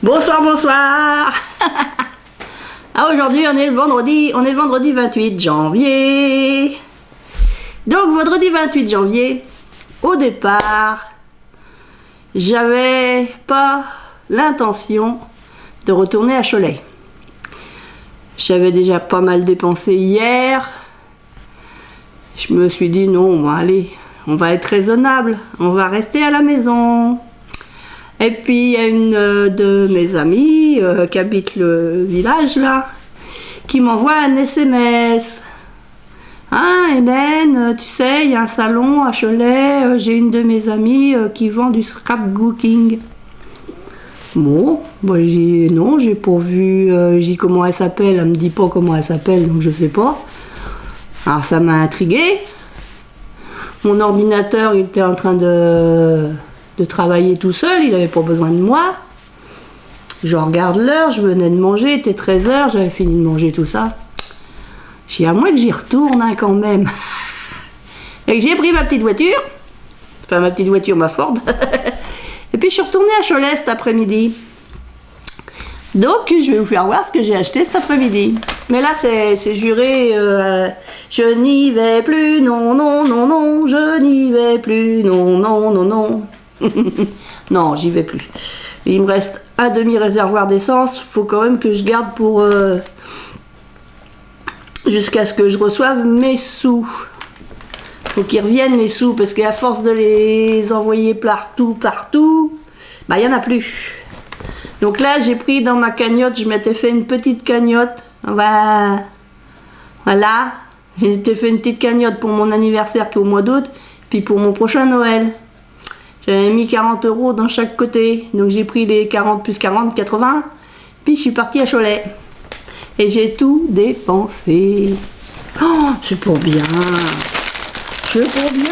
Bonsoir, bonsoir. Ah, aujourd'hui on est vendredi 28 janvier. Donc vendredi 28 janvier, au départ, j'avais pas l'intention de retourner à Cholet. J'avais déjà pas mal dépensé hier. Je me suis dit non, bon, allez, on va être raisonnable, on va rester à la maison. Et puis il y a une de mes amies qui habite le village là, qui m'envoie un SMS. Ah Hélène, tu sais, il y a un salon à Cholet, j'ai une de mes amies qui vend du scrapbooking. Bon, bah, non, j'ai pas vu, j'ai dit comment elle s'appelle, elle me dit pas comment elle s'appelle, donc je sais pas. Alors ça m'a intriguée. Mon ordinateur, il était en train de travailler tout seul, il n'avait pas besoin de moi. Je regarde l'heure, je venais de manger, il était 13h, j'avais fini de manger tout ça. J'ai dit à moi que j'y retourne hein, quand même. Et que j'ai pris ma petite voiture, enfin ma petite voiture, ma Ford. Et puis je suis retournée à Cholet cet après-midi. Donc je vais vous faire voir ce que j'ai acheté cet après-midi. Mais là c'est juré, je n'y vais plus, non, non, non, non, je n'y vais plus, non, non, non, non. Non, j'y vais plus. Il me reste un demi-réservoir d'essence, faut quand même que je garde pour jusqu'à ce que je reçoive mes sous. Faut qu'ils reviennent les sous, parce qu'à force de les envoyer partout, bah il n'y en a plus. Donc là, j'ai pris dans ma cagnotte, je m'étais fait une petite cagnotte. Voilà. J'ai fait une petite cagnotte pour mon anniversaire qui est au mois d'août, puis pour mon prochain Noël. J'avais mis 40 € dans chaque côté. Donc j'ai pris les 40 plus 40, 80. Puis je suis partie à Cholet. Et j'ai tout dépensé. Oh, c'est pour bien. C'est pour bien.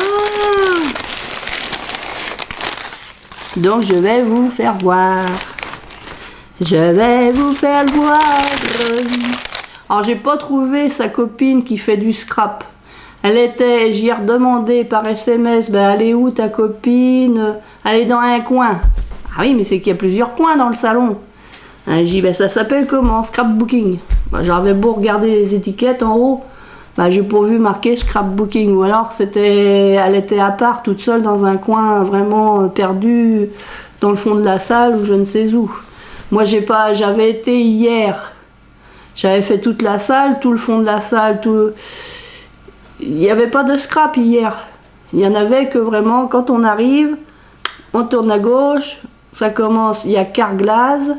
Donc je vais vous faire voir. Je vais vous faire voir. Alors j'ai pas trouvé sa copine qui fait du scrap. J'y ai redemandé par SMS, ben elle est où ta copine? Elle est dans un coin. Ah oui, mais c'est qu'il y a plusieurs coins dans le salon. J'ai dit, ben ça s'appelle comment? Scrapbooking. Ben, j'avais beau regarder les étiquettes en haut, ben, j'ai pas vu marqué scrapbooking. Ou alors elle était à part, toute seule dans un coin vraiment perdu dans le fond de la salle ou je ne sais où. Moi j'avais été hier. J'avais fait toute la salle, tout le fond de la salle, tout. Il n'y avait pas de scrap hier. Il y en avait que vraiment, quand on arrive, on tourne à gauche, ça commence, il y a Kerglaze.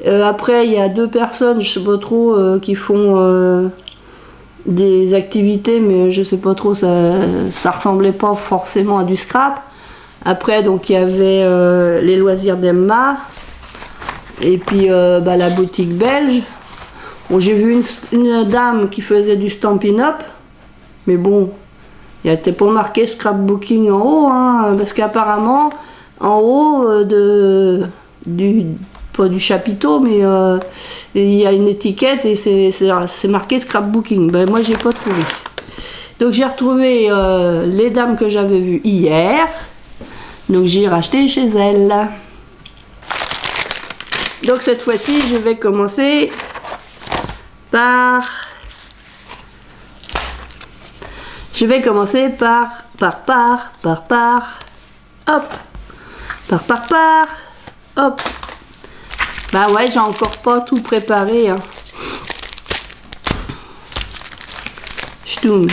Après, il y a deux personnes, je sais pas trop, qui font des activités, mais je sais pas trop, ça ressemblait pas forcément à du scrap. Après, donc, il y avait les loisirs d'Emma, et puis la boutique belge. Bon, j'ai vu une dame qui faisait du Stampin' Up, mais bon, il n'était pas marqué scrapbooking en haut, hein, parce qu'apparemment, en haut pas du chapiteau, mais il y a une étiquette et c'est marqué scrapbooking. Ben, moi, j'ai pas trouvé. Donc, j'ai retrouvé les dames que j'avais vues hier, donc j'ai racheté chez elles. Donc, cette fois-ci, je vais commencer par hop. Bah ouais, j'ai encore pas tout préparé, hein. Ch'toum.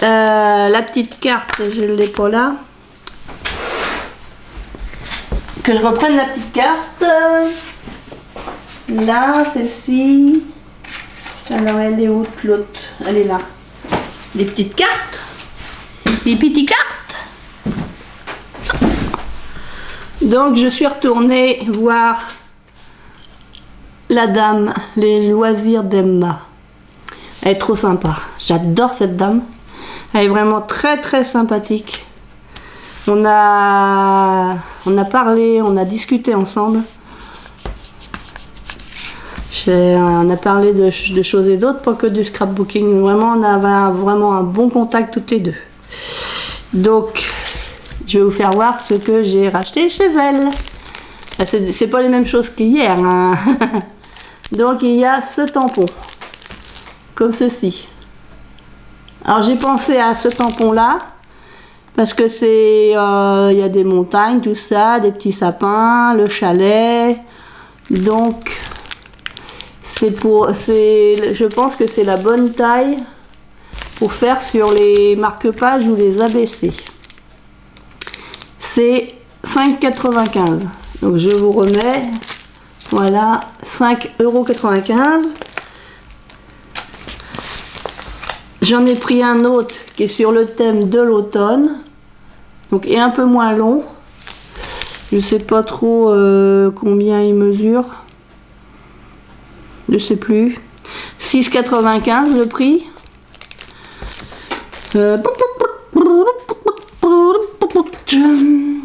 La petite carte, je ne l'ai pas là. Que je reprenne la petite carte. Là, celle-ci. Alors, elle est où l'autre? Elle est là. Des petites cartes. Des petites cartes. Donc, je suis retournée voir la dame, les loisirs d'Emma. Elle est trop sympa. J'adore cette dame. Elle est vraiment très très sympathique. On a parlé, on a discuté ensemble. On a parlé de choses et d'autres, pas que du scrapbooking. Vraiment, on avait vraiment un bon contact toutes les deux. Donc, je vais vous faire voir ce que j'ai racheté chez elle. Ah, c'est pas les mêmes choses qu'hier, hein. Donc il y a ce tampon, comme ceci. Alors j'ai pensé à ce tampon là, parce que c'est, il y a des montagnes, tout ça, des petits sapins, le chalet. Donc je pense que c'est la bonne taille pour faire sur les marque-pages ou les ABC. C'est 5,95 €. Donc je vous remets, voilà, 5,95 €. J'en ai pris un autre qui est sur le thème de l'automne, donc est un peu moins long. Je sais pas trop combien il mesure. Je sais plus. 6,95 € le prix.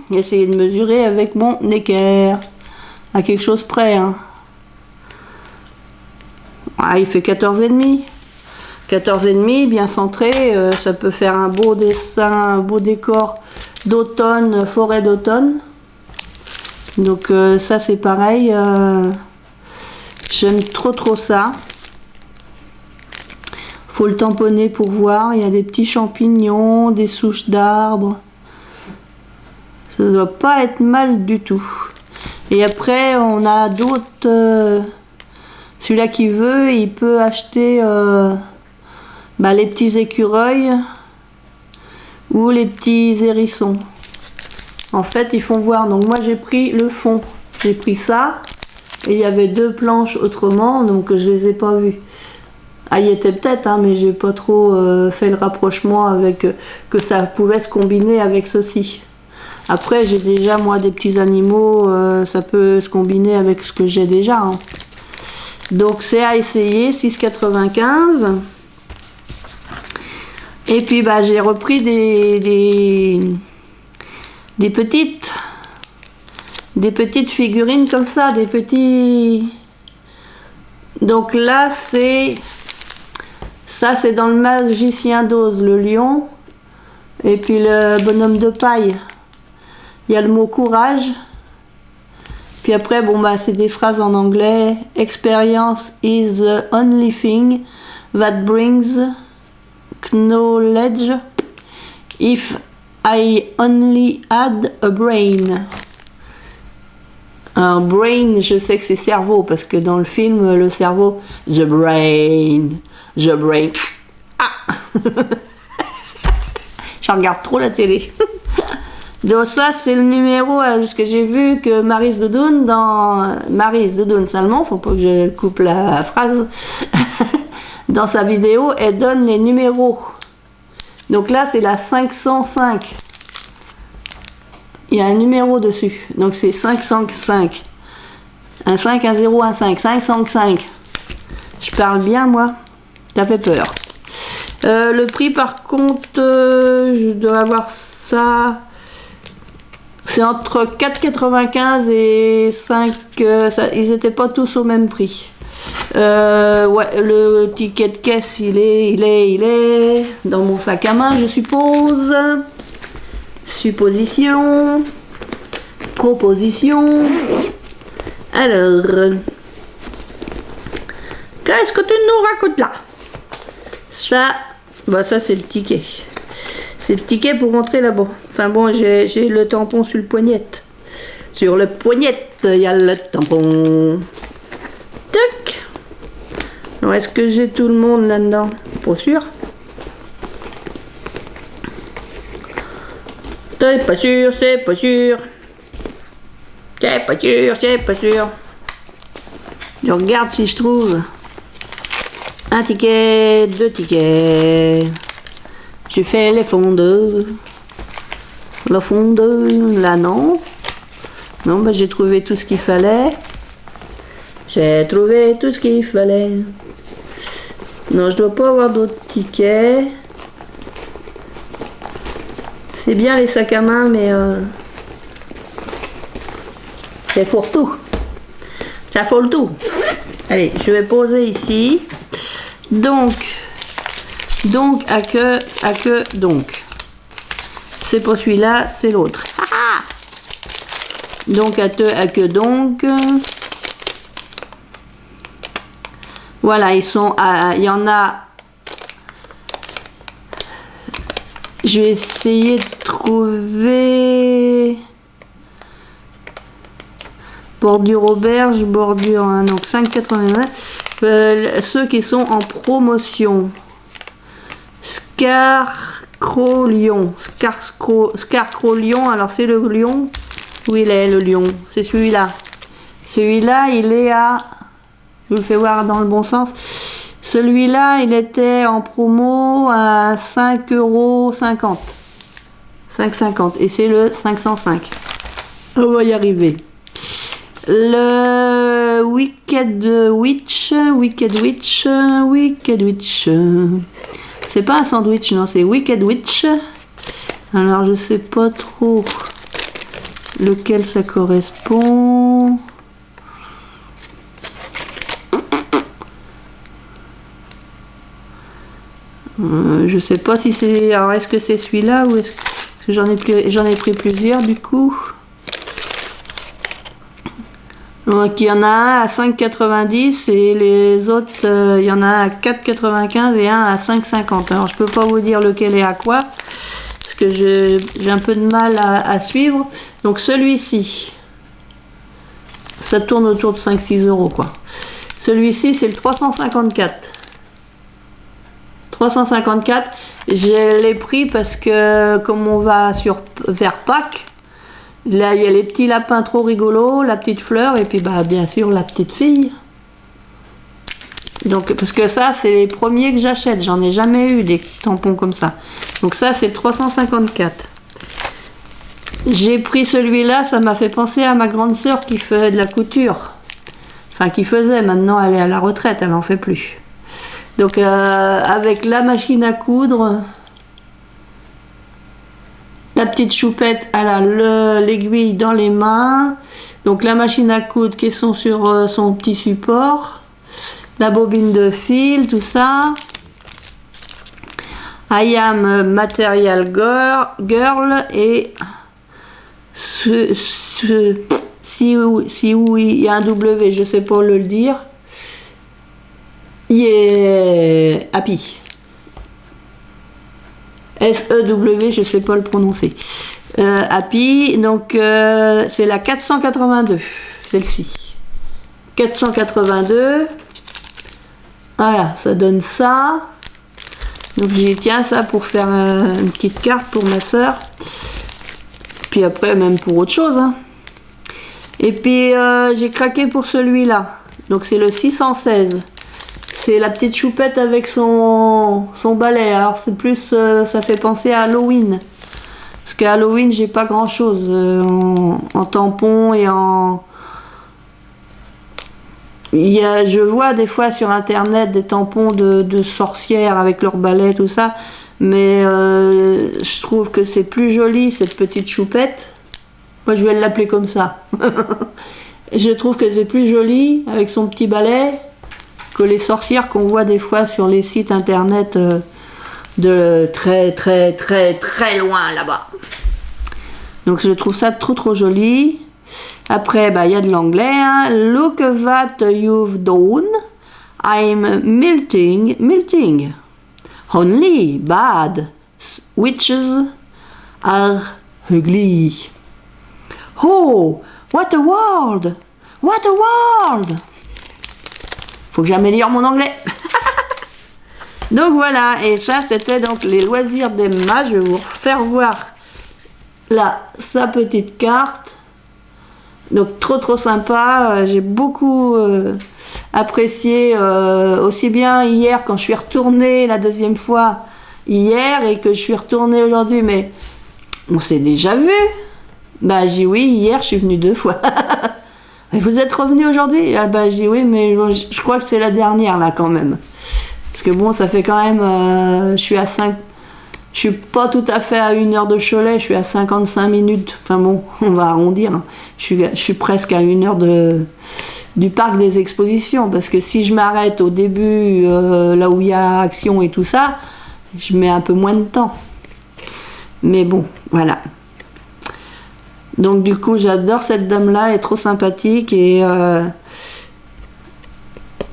J'ai essayé de mesurer avec mon équerre à quelque chose près, hein. Ah, il fait 14,5. 14,5, bien centré, ça peut faire un beau dessin, un beau décor d'automne, forêt d'automne. Donc ça c'est pareil, j'aime trop ça. Faut le tamponner pour voir, il y a des petits champignons, des souches d'arbres. Ça ne doit pas être mal du tout. Et après on a d'autres, celui-là qui veut, il peut acheter les petits écureuils ou les petits hérissons. En fait, ils font voir. Donc moi, j'ai pris le fond. J'ai pris ça. Et il y avait 2 planches autrement, donc je les ai pas vues. Ah, il y était peut-être, hein, mais j'ai pas trop fait le rapprochement avec que ça pouvait se combiner avec ceci. Après, j'ai déjà, moi, des petits animaux. Ça peut se combiner avec ce que j'ai déjà, hein. Donc, c'est à essayer. 6,95 €. Et puis j'ai repris des petites figurines comme ça, des petits. Donc là c'est dans le Magicien d'Oz, le lion, et puis le bonhomme de paille. Il y a le mot courage. Puis après c'est des phrases en anglais. Experience is the only thing that brings knowledge if I only had a brain. Un brain, je sais que c'est cerveau, parce que dans le film, le cerveau, the brain. Ah. Je regarde trop la télé. Donc ça, c'est le numéro, parce que j'ai vu que Maryse Doudoune Salmon, faut pas que je coupe la phrase, dans sa vidéo, elle donne les numéros. Donc là, c'est la 505. Il y a un numéro dessus. Donc c'est 505. Un 5, un 0, un 5. 505. Je parle bien, moi. Ça fait peur. Le prix, par contre, je dois avoir ça. C'est entre 4,95 et 5. Ils n'étaient pas tous au même prix. Ouais, le ticket de caisse, il est dans mon sac à main, je suppose. Supposition. Proposition. Alors, qu'est-ce que tu nous racontes là? Ça, ça c'est le ticket. C'est le ticket pour rentrer là-bas. Enfin bon, j'ai le tampon sur le poignet. Sur le poignet, il y a le tampon. Tac. Alors, est-ce que j'ai tout le monde là-dedans? Pas sûr. C'est pas sûr, c'est pas sûr. C'est pas sûr, c'est pas sûr. Je regarde si je trouve un ticket, 2 tickets. J'ai fait les fondeux. La fondeuse, là non. Non, j'ai trouvé tout ce qu'il fallait. J'ai trouvé tout ce qu'il fallait. Non, je dois pas avoir d'autres tickets. C'est bien les sacs à main, mais c'est pour tout. Ça faut le tout. Allez, je vais poser ici. Donc, donc. C'est pas celui-là, c'est l'autre. Ah, Donc à que donc. Voilà, ils sont il y en a. Je vais essayer de trouver bordure auberge, bordure, hein, donc 5,89. Ceux qui sont en promotion. Scarecrow lion. Scarecrow lion, alors c'est le lion. Où il est le lion? C'est celui-là. Celui-là, il est à... Je vous le fais voir dans le bon sens. Celui-là, il était en promo à 5,50 €. 5,50 € et c'est le 505. On va y arriver. Le Wicked Witch. C'est pas un sandwich, non, c'est Wicked Witch. Alors, je sais pas trop lequel ça correspond. Je sais pas si c'est... Alors est-ce que c'est celui-là ou est-ce que j'en ai pris plusieurs du coup. Donc il y en a un à 5,90 et les autres, il y en a un à 4,95 et un à 5,50. Alors je peux pas vous dire lequel est à quoi parce que j'ai un peu de mal à suivre. Donc celui-ci, ça tourne autour de 5-6 € quoi. Celui-ci c'est le 354. 354, je l'ai pris parce que comme on va vers Pâques, là il y a les petits lapins trop rigolos, la petite fleur et puis bah bien sûr la petite fille. Donc parce que ça c'est les premiers que j'achète, j'en ai jamais eu des tampons comme ça. Donc ça c'est le 354. J'ai pris celui-là, ça m'a fait penser à ma grande sœur qui fait de la couture. Enfin qui faisait, maintenant elle est à la retraite, elle en fait plus. Donc avec la machine à coudre, la petite choupette, elle a l'aiguille dans les mains, donc la machine à coudre qui sont sur son petit support, la bobine de fil, tout ça. I am Material Girl et si il y a un W, je sais pas le dire. Yeah, Happy. S-E-W, je sais pas le prononcer. Happy, donc c'est la 482, celle-ci. 482. Voilà, ça donne ça. Donc j'y tiens ça pour faire une petite carte pour ma soeur. Puis après, même pour autre chose. Hein. Et puis j'ai craqué pour celui-là. Donc c'est le 616. C'est la petite choupette avec son balai. Alors c'est plus, ça fait penser à Halloween. Parce qu'à Halloween, j'ai pas grand chose en tampon et en... je vois des fois sur internet des tampons de sorcières avec leur balai, tout ça. Mais je trouve que c'est plus joli cette petite choupette. Moi je vais l'appeler comme ça. Je trouve que c'est plus joli avec son petit balai que les sorcières qu'on voit des fois sur les sites internet de très très très très loin là-bas. Donc je trouve ça trop joli. Après, bah, y a de l'anglais. Hein. Look what you've done. I'm melting. Only bad witches are ugly. Oh, what a world! What a world! Faut que j'améliore mon anglais. Donc voilà, et ça c'était donc les loisirs d'Emma. Je vais vous faire voir là sa petite carte. Donc trop sympa. J'ai beaucoup apprécié aussi bien hier quand je suis retournée la deuxième fois hier et que je suis retournée aujourd'hui. Mais on s'est déjà vu. Bah j'ai dit oui, hier je suis venue 2 fois. Vous êtes revenu aujourd'hui? Ah bah je dis oui, mais je crois que c'est la dernière là quand même. Parce que bon, ça fait quand même, je suis à 5, je suis pas tout à fait à 1 heure de Cholet, je suis à 55 minutes. Enfin bon, on va arrondir. Hein. Je suis presque à 1 heure du parc des expositions. Parce que si je m'arrête au début, là où il y a action et tout ça, je mets un peu moins de temps. Mais bon, voilà. Donc du coup, j'adore cette dame-là, elle est trop sympathique et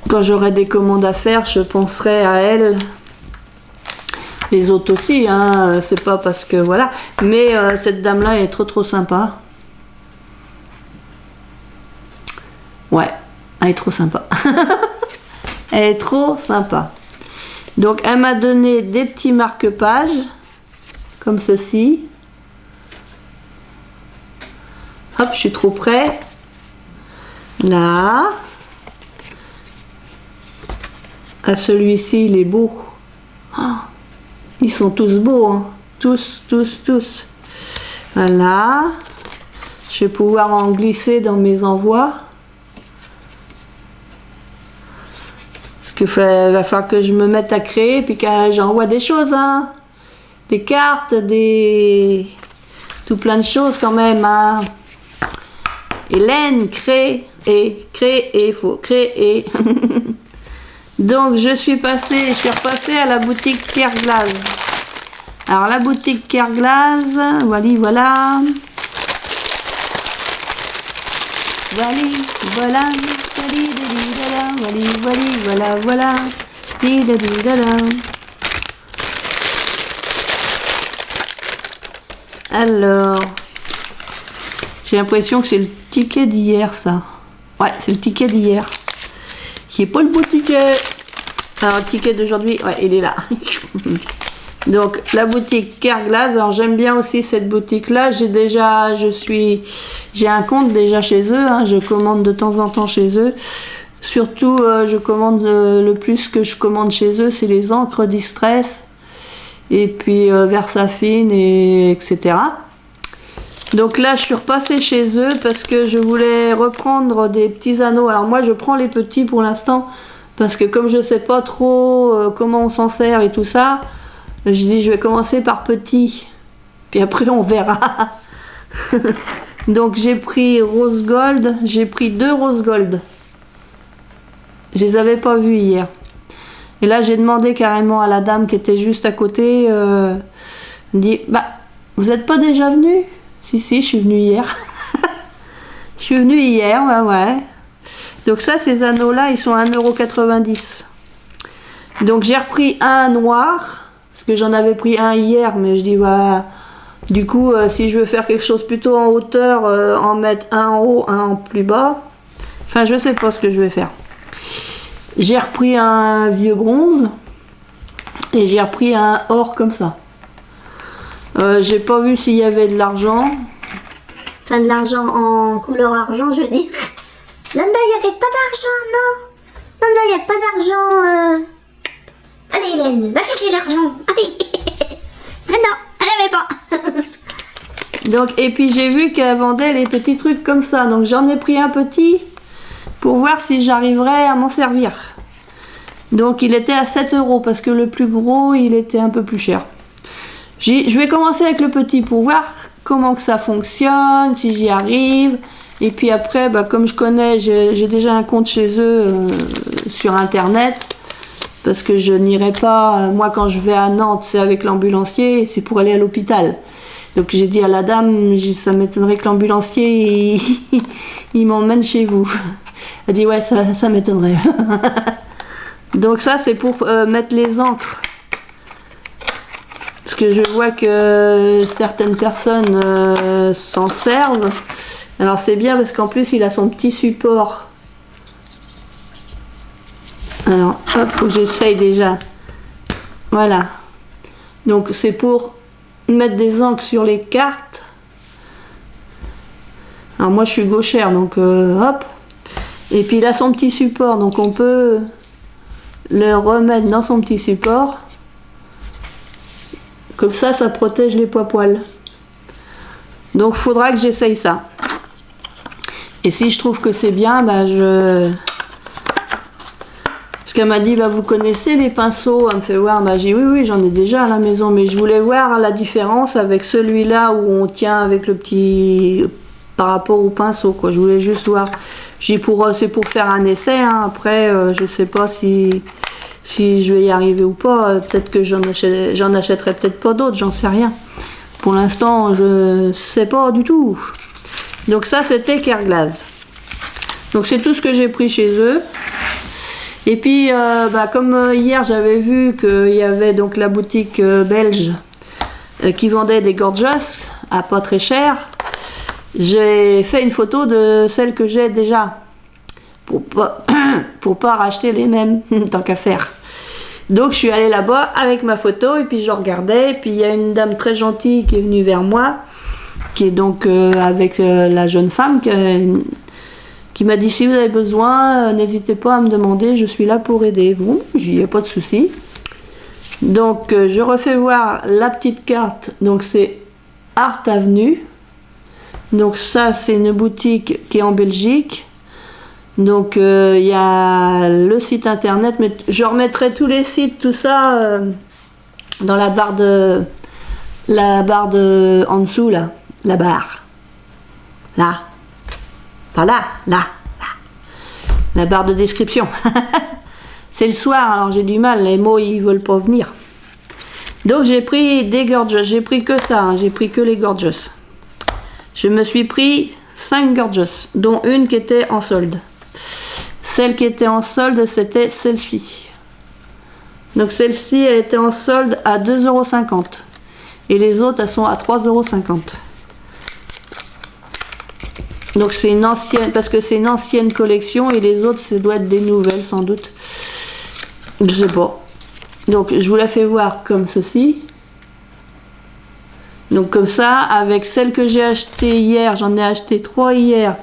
quand j'aurai des commandes à faire, je penserai à elle. Les autres aussi, hein, c'est pas parce que voilà. Mais cette dame-là, elle est trop sympa. Ouais, elle est trop sympa. Elle est trop sympa. Donc elle m'a donné des petits marque-pages, comme ceci. Hop, je suis trop près. Là. Ah, celui-ci, il est beau. Oh, ils sont tous beaux, hein. Tous. Voilà. Je vais pouvoir en glisser dans mes envois. Parce qu'il va falloir que je me mette à créer, puis que j'envoie des choses, hein. Des cartes, tout plein de choses quand même, hein. Hélène, créer, faut créer. Donc je suis repassée à la boutique Pierre Glaze. Alors la boutique Pierre Glaze, voilà. Voilà. Alors, j'ai l'impression que c'est le ticket d'hier, ça. Ouais, c'est le ticket d'hier. Qui est pas le beau ticket. Alors, le ticket d'aujourd'hui, ouais, il est là. Donc, la boutique Kerglass. Alors, j'aime bien aussi cette boutique-là. J'ai un compte déjà chez eux. Hein. Je commande de temps en temps chez eux. Surtout, je commande le plus que je commande chez eux, c'est les encres Distress. Et puis, Versafine, etc. Donc là, je suis repassée chez eux parce que je voulais reprendre des petits anneaux. Alors moi, je prends les petits pour l'instant parce que comme je sais pas trop comment on s'en sert et tout ça, je dis je vais commencer par petit. Puis après, on verra. Donc j'ai pris rose gold. J'ai pris 2 rose gold. Je les avais pas vus hier. Et là, j'ai demandé carrément à la dame qui était juste à côté. Dit, bah, vous n'êtes pas déjà venu ? Si, je suis venue hier. Je suis venue hier, ouais. Donc ça, ces anneaux-là, ils sont à 1,90 €. Donc j'ai repris un noir, parce que j'en avais pris un hier, mais je dis, voilà. Du coup, si je veux faire quelque chose plutôt en hauteur, en mettre un en haut, un en plus bas. Enfin, je sais pas ce que je vais faire. J'ai repris un vieux bronze, et j'ai repris un or comme ça. J'ai pas vu s'il y avait de l'argent. Enfin, de l'argent en couleur argent, je veux dire. Nanda, il n'y avait pas d'argent, non. Nanda, il n'y a pas d'argent. Allez, Hélène, va chercher l'argent. Allez. Non, elle n'avait pas. Donc, et puis j'ai vu qu'elle vendait les petits trucs comme ça. Donc j'en ai pris un petit pour voir si j'arriverais à m'en servir. Donc il était à 7 € parce que le plus gros, il était un peu plus cher. Je vais commencer avec le petit pour voir comment que ça fonctionne, si j'y arrive. Et puis après, bah, comme je connais, j'ai déjà un compte chez eux sur internet. Parce que je n'irai pas, moi quand je vais à Nantes, c'est avec l'ambulancier, c'est pour aller à l'hôpital. Donc j'ai dit à la dame, ça m'étonnerait que l'ambulancier, il m'emmène chez vous. Elle dit ouais, ça m'étonnerait. Donc ça c'est pour mettre les encres. Parce que je vois que certaines personnes s'en servent. Alors c'est bien parce qu'en plus il a son petit support. Alors hop, faut que j'essaye déjà. Voilà. Donc c'est pour mettre des encres sur les cartes. Alors moi je suis gauchère donc hop. Et puis il a son petit support donc on peut le remettre dans son petit support. Comme ça, ça protège les poils. Donc, il faudra que j'essaye ça. Et si je trouve que c'est bien, bah, Parce qu'elle m'a dit, bah, vous connaissez les pinceaux? Elle me fait voir. Bah, j'ai dit, oui, j'en ai déjà à la maison. Mais je voulais voir la différence avec celui-là où on tient avec le petit... par rapport au pinceau, quoi. Je voulais juste voir. J'ai c'est pour faire un essai. Hein. Après, je sais pas si je vais y arriver ou pas. Peut-être que j'en achèterai peut-être pas d'autres, j'en sais rien. Pour l'instant, je sais pas du tout. Donc ça, c'était Kerglas. Donc c'est tout ce que j'ai pris chez eux. Et puis, comme hier, j'avais vu qu'il y avait donc la boutique belge qui vendait des Gorgeous à pas très cher. J'ai fait une photo de celles que j'ai déjà pour pas racheter les mêmes, tant qu'à faire. Donc je suis allée là-bas avec ma photo et puis je regardais. Et puis il y a une dame très gentille qui est venue vers moi, qui est donc avec la jeune femme qui m'a dit si vous avez besoin, n'hésitez pas à me demander, je suis là pour aider. Bon, j'y ai pas de souci. Donc je refais voir la petite carte. Donc c'est Art Avenue. Donc ça c'est une boutique qui est en Belgique. Donc il y a le site internet, mais je remettrai tous les sites, tout ça dans la barre de en dessous là, la barre. Là. Pas là, là. La barre de description. C'est le soir, alors j'ai du mal, les mots ils veulent pas venir. Donc j'ai pris des Gorgeous, j'ai pris que ça, hein, j'ai pris que les Gorgeous. Je me suis pris 5 Gorgeous, dont une qui était en solde. Celle qui était en solde, c'était celle-ci. Donc celle-ci, elle était en solde à 2,50 €. Et les autres, elles sont à 3,50 €. Donc c'est une ancienne, parce que c'est une ancienne collection et les autres, ça doit être des nouvelles sans doute. Je sais pas. Donc je vous la fais voir comme ceci. Donc comme ça, avec celle que j'ai achetée hier, j'en ai acheté 3 hier,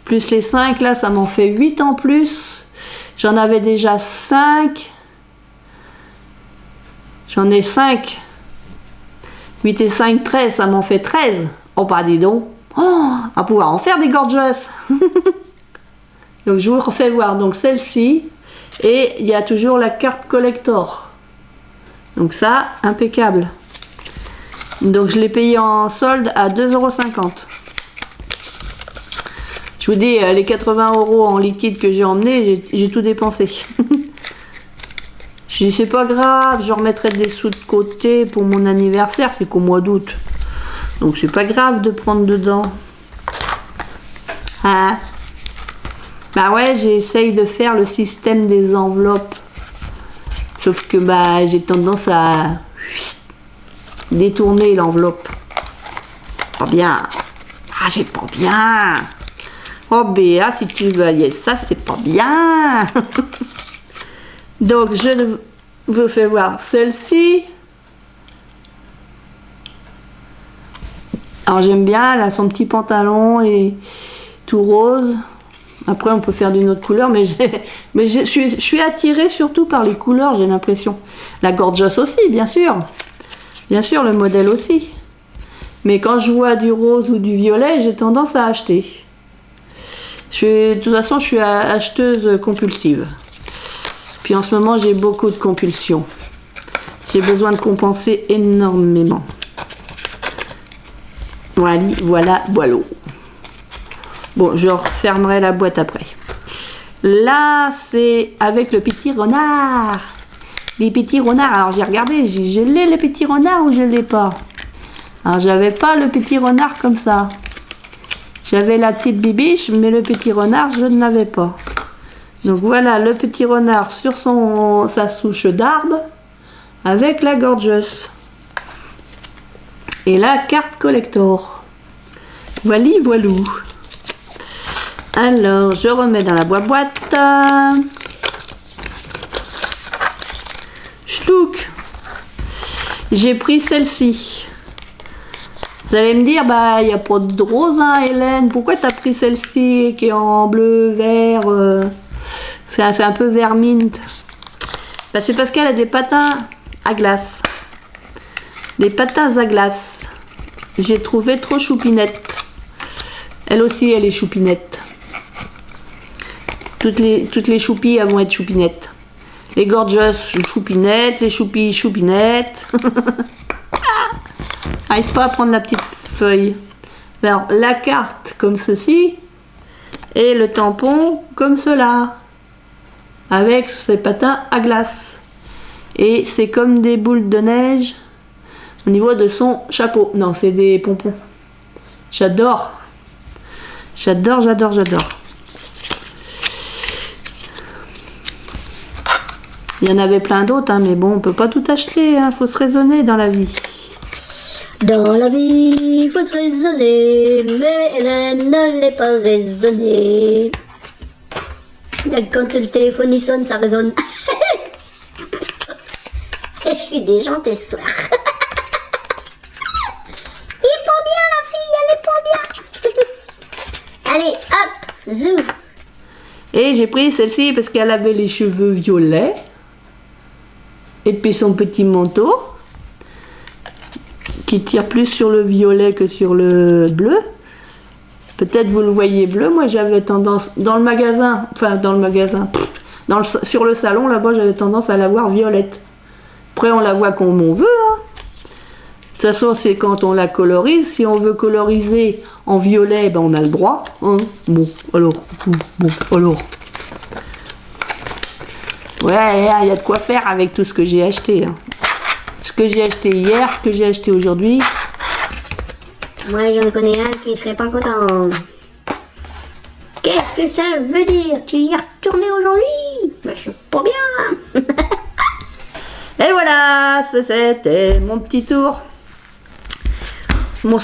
plus les 5 là, ça m'en fait 8 en plus. J'en avais déjà 5. J'en ai 5. 8 et 5, 13, ça m'en fait 13. Oh bah dis donc. Oh, à pouvoir en faire des Gorgeous. Donc je vous refais voir donc celle-ci et il y a toujours la carte collector. Donc ça, impeccable. Donc je l'ai payé en solde à 2,50 €. Je vous dis, les 80 € en liquide que j'ai emmené, j'ai tout dépensé. Je dis c'est pas grave, je remettrai des sous de côté pour mon anniversaire, c'est qu'au mois d'août. Donc c'est pas grave de prendre dedans. Hein? Bah ouais, j'essaye de faire le système des enveloppes. Sauf que j'ai tendance à détourner l'enveloppe. Pas bien. Ah, j'ai pas bien. Oh Béa, si tu voyais ça, c'est pas bien. Donc je vous fais voir celle-ci. Alors j'aime bien, elle a son petit pantalon et tout rose. Après on peut faire d'une autre couleur, mais je suis attirée surtout par les couleurs, j'ai l'impression. La Gorgeous aussi, bien sûr. Bien sûr, le modèle aussi. Mais quand je vois du rose ou du violet, j'ai tendance à acheter. De toute façon, je suis acheteuse compulsive. Puis en ce moment, j'ai beaucoup de compulsions. J'ai besoin de compenser énormément. Voilà. Bon, je refermerai la boîte après. Là, c'est avec le petit renard. Les petits renards. Alors, j'ai regardé, je l'ai le petit renard ou je l'ai pas? Alors, j'avais pas le petit renard comme ça. J'avais la petite bibiche, mais le petit renard, je ne l'avais pas. Donc, voilà le petit renard sur sa souche d'arbre avec la Gorgeous. Et la carte collector. Voilou. Alors, je remets dans la boîte. Ch'touk. J'ai pris celle-ci. Vous allez me dire, il n'y a pas de rose, hein, Hélène. Pourquoi tu as pris celle-ci qui est en bleu, vert, fait un peu vert mint? C'est parce qu'elle a des patins à glace. Des patins à glace. J'ai trouvé trop choupinette. Elle aussi, elle est choupinette. Toutes les choupies, elles vont être choupinettes. Les Gorgeous, choupinettes. Les choupies, choupinettes. Arrive pas à prendre la petite feuille. Alors, la carte comme ceci. Et le tampon comme cela. Avec ses patins à glace. Et c'est comme des boules de neige au niveau de son chapeau. Non, c'est des pompons. J'adore. J'adore, j'adore, j'adore. Il y en avait plein d'autres, hein, mais bon, on peut pas tout acheter, hein, faut se raisonner dans la vie. Dans la vie, il faut se raisonner, mais Hélène ne l'est pas raisonnée. Quand le téléphone il sonne, ça résonne. Et je suis déjantée ce soir. Il est pas bien la fille, elle est pas bien. Allez, hop, zou. Et j'ai pris celle-ci parce qu'elle avait les cheveux violets. Et puis son petit manteau. Qui tire plus sur le violet que sur le bleu. Peut-être vous le voyez bleu. Moi j'avais tendance, sur le salon là-bas, j'avais tendance à la voir violette. Après on la voit comme on veut. Hein. De toute façon c'est quand on la colorise. Si on veut coloriser en violet, ben on a le droit. Hein. Bon alors. Ouais, il y a de quoi faire avec tout ce que j'ai acheté. Hein. Ce que j'ai acheté hier, ce que j'ai acheté aujourd'hui. Moi, j'en connais un qui serait pas content. Qu'est-ce que ça veut dire? Tu y es retourné aujourd'hui? Ben, je suis pas bien. Et voilà, c'était mon petit tour. Mon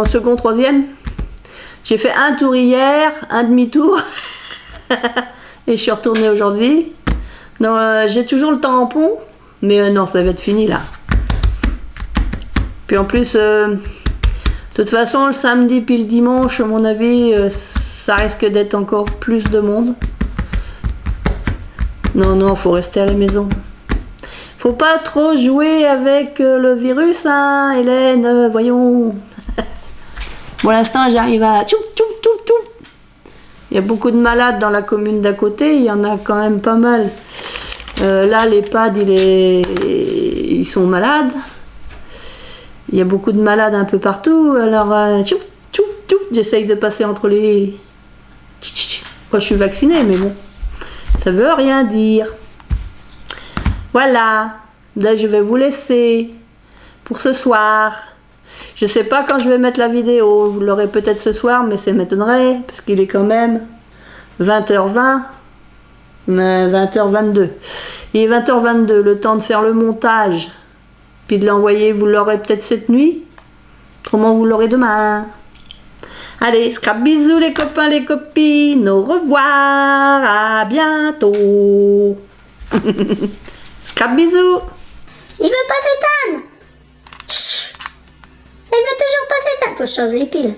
second, troisième. J'ai fait un tour hier, un demi-tour. Et je suis retournée aujourd'hui. J'ai toujours le tampon. Mais non, ça va être fini là. Puis en plus, de toute façon, le samedi puis le dimanche, à mon avis, ça risque d'être encore plus de monde. Non, faut rester à la maison. Faut pas trop jouer avec le virus, hein, Hélène, voyons. Pour l'instant, j'arrive à... Tchouf, tchouf, tchouf, tchouf. Il y a beaucoup de malades dans la commune d'à côté, il y en a quand même pas mal. Là, l'EHPAD, ils sont malades. Il y a beaucoup de malades un peu partout. Alors, tchouf, tchouf, tchouf, j'essaye de passer entre les... Moi, je suis vaccinée, mais bon, ça veut rien dire. Voilà. Là, je vais vous laisser pour ce soir. Je sais pas quand je vais mettre la vidéo. Vous l'aurez peut-être ce soir, mais ça m'étonnerait, parce qu'il est quand même 20h20. 20h22. Il est 20h22, le temps de faire le montage, puis de l'envoyer, vous l'aurez peut-être cette nuit, autrement vous l'aurez demain. Allez, scrap bisous les copains, les copines, au revoir, à bientôt. Scrap bisous. Il veut pas s'éteindre. Il veut toujours pas s'éteindre. Faut changer les piles.